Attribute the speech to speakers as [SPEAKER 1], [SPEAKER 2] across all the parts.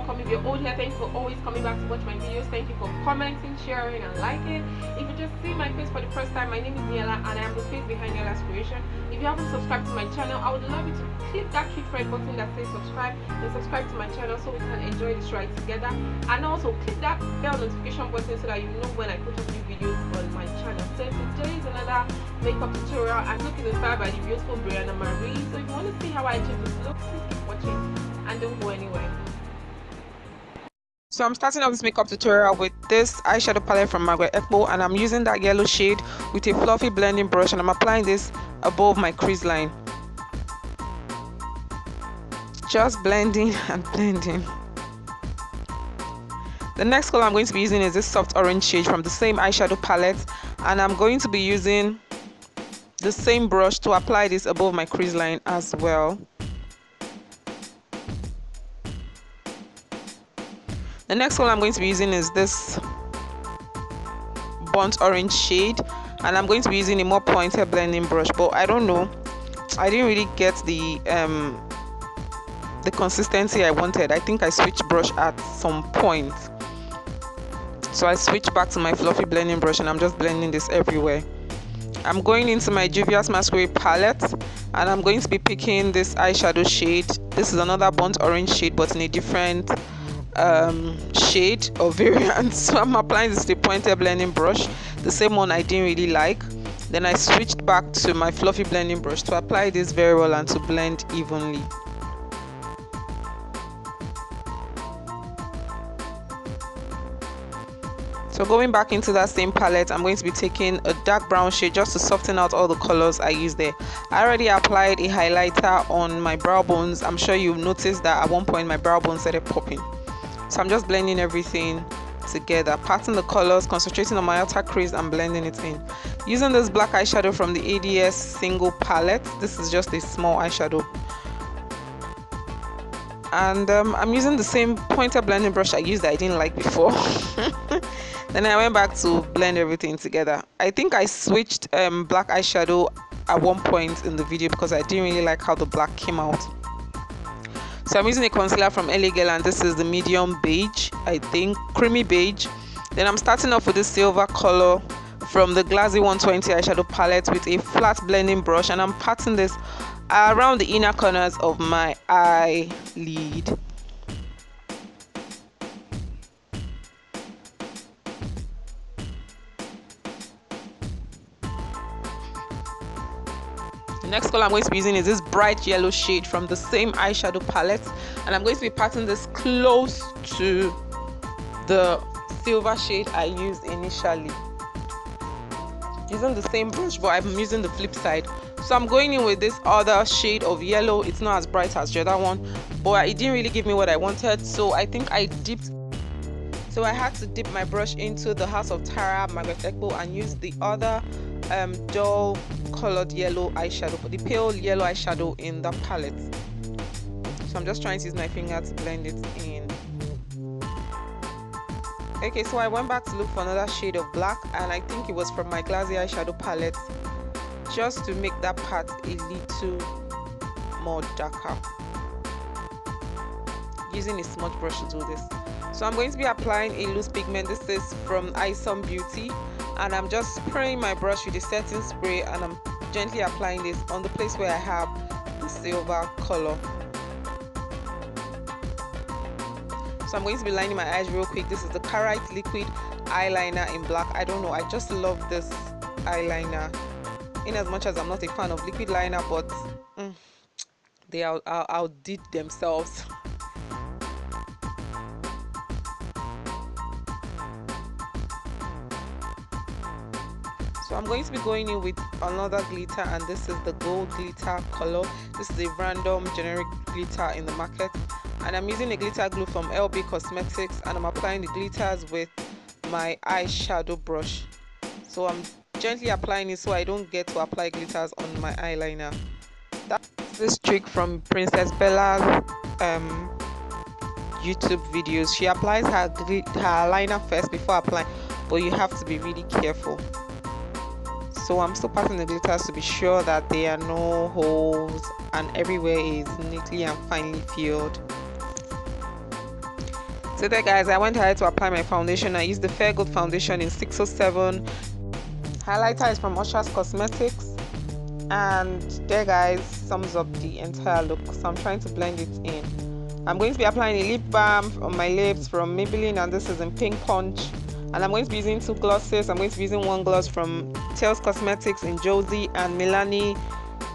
[SPEAKER 1] welcome. If you're old here, thank you for always coming back to watch my videos. Thank you for commenting, sharing, and liking. If you just see my face for the first time, my name is Niella, and I am the face behind Niella's Creation. If you haven't subscribed to my channel, I would love you to click that cute red button that says subscribe, and subscribe to my channel so we can enjoy this ride together. And also click that bell notification button so that you know when I put up new videos on my channel. So today is another makeup tutorial. I'm looking inspired by the beautiful Briana Marie. So if you want to see how I achieve this look, please keep watching and don't go anywhere.
[SPEAKER 2] So I'm starting off this makeup tutorial with this eyeshadow palette from Margaret Ekpo, and I'm using that yellow shade with a fluffy blending brush, and I'm applying this above my crease line. Just blending and blending. The next color I'm going to be using is this soft orange shade from the same eyeshadow palette, and I'm going to be using the same brush to apply this above my crease line as well. The next color I'm going to be using is this burnt orange shade, and I'm going to be using a more pointed blending brush, but I don't know, I didn't really get the consistency I wanted. I think I switched brush at some point, so I switched back to my fluffy blending brush and I'm just blending this everywhere. I'm going into my Juvia's Masquerade palette, and I'm going to be picking this eyeshadow shade. This is another burnt orange shade but in a different shade or variant. So I'm applying this with a pointed blending brush, the same one I didn't really like. Then I switched back to my fluffy blending brush to apply this very well and to blend evenly. So going back into that same palette, I'm going to be taking a dark brown shade just to soften out all the colors I used there. I already applied a highlighter on my brow bones. I'm sure you've noticed that at one point my brow bones started popping. So I'm just blending everything together, patting the colors, concentrating on my outer crease and blending it in. Using this black eyeshadow from the ADS single palette. This is just a small eyeshadow. And I'm using the same pointed blending brush I used that I didn't like before. Then I went back to blend everything together. I think I switched black eyeshadow at one point in the video because I didn't really like how the black came out. So I'm using a concealer from Hegai, and this is the medium beige, I think, creamy beige. Then I'm starting off with this silver color from the Glassy 120 eyeshadow palette with a flat blending brush, and I'm patting this around the inner corners of my eyelid. The next color I'm going to be using is this bright yellow shade from the same eyeshadow palette, and I'm going to be patting this close to the silver shade I used initially. Using the same brush, but I'm using the flip side. So I'm going in with this other shade of yellow. It's not as bright as the other one, but it didn't really give me what I wanted, so I think I dipped. So I had to dip my brush into the House of Tara Margaret Ekpo and use the other dull colored yellow eyeshadow, the pale yellow eyeshadow in the palette. So I'm just trying to use my finger to blend it in. Okay, so I went back to look for another shade of black, and I think it was from my Glassy eyeshadow palette, just to make that part a little more darker, using a smudge brush to do this. So I'm going to be applying a loose pigment. This is from Isom Beauty, and I'm just spraying my brush with a setting spray, and I'm gently applying this on the place where I have the silver color. So I'm going to be lining my eyes real quick. This is the Karite liquid eyeliner in black. I don't know, I just love this eyeliner, in as much as I'm not a fan of liquid liner, but they outdid themselves. So I'm going to be going in with another glitter, and this is the gold glitter color. This is a random generic glitter in the market, and I'm using a glitter glue from LB Cosmetics, and I'm applying the glitters with my eyeshadow brush. So I'm gently applying it so I don't get to apply glitters on my eyeliner. That's this trick from Princess Bella's YouTube videos. She applies her liner first before applying, but you have to be really careful. So I'm still patting the glitters to be sure that there are no holes and everywhere is neatly and finely filled. So there guys, I went ahead to apply my foundation. I used the Fair Good foundation in 607. Highlighter is from Usher's Cosmetics. And there guys, sums up the entire look. So I'm trying to blend it in. I'm going to be applying a lip balm on my lips from Maybelline, and this is in Pink Punch. And I'm going to be using 2 glosses. I'm going to be using 1 gloss from Tails Cosmetics in Josie, and Milani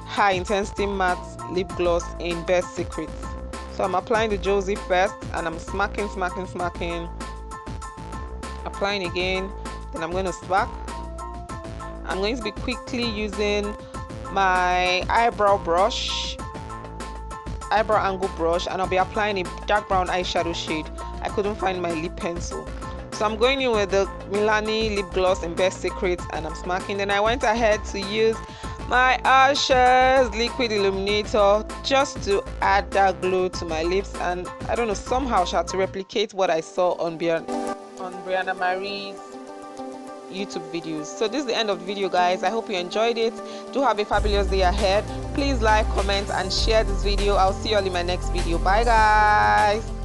[SPEAKER 2] High Intensity Matte Lip Gloss in Best Secrets. So I'm applying the Josie first, and I'm smacking. Applying again, then I'm going to smack. I'm going to be quickly using my eyebrow angle brush, and I'll be applying a dark brown eyeshadow shade. I couldn't find my lip pencil, so I'm going in with the Milani lip gloss in Best Secrets, and I'm smacking. Then I went ahead to use my Usher's liquid illuminator just to add that glow to my lips, and I don't know, somehow I had to replicate what I saw on Briana Marie's YouTube videos. So this is the end of the video guys. I hope you enjoyed it. Do have a fabulous day ahead. Please like, comment and share this video. I'll see you all in my next video. Bye guys.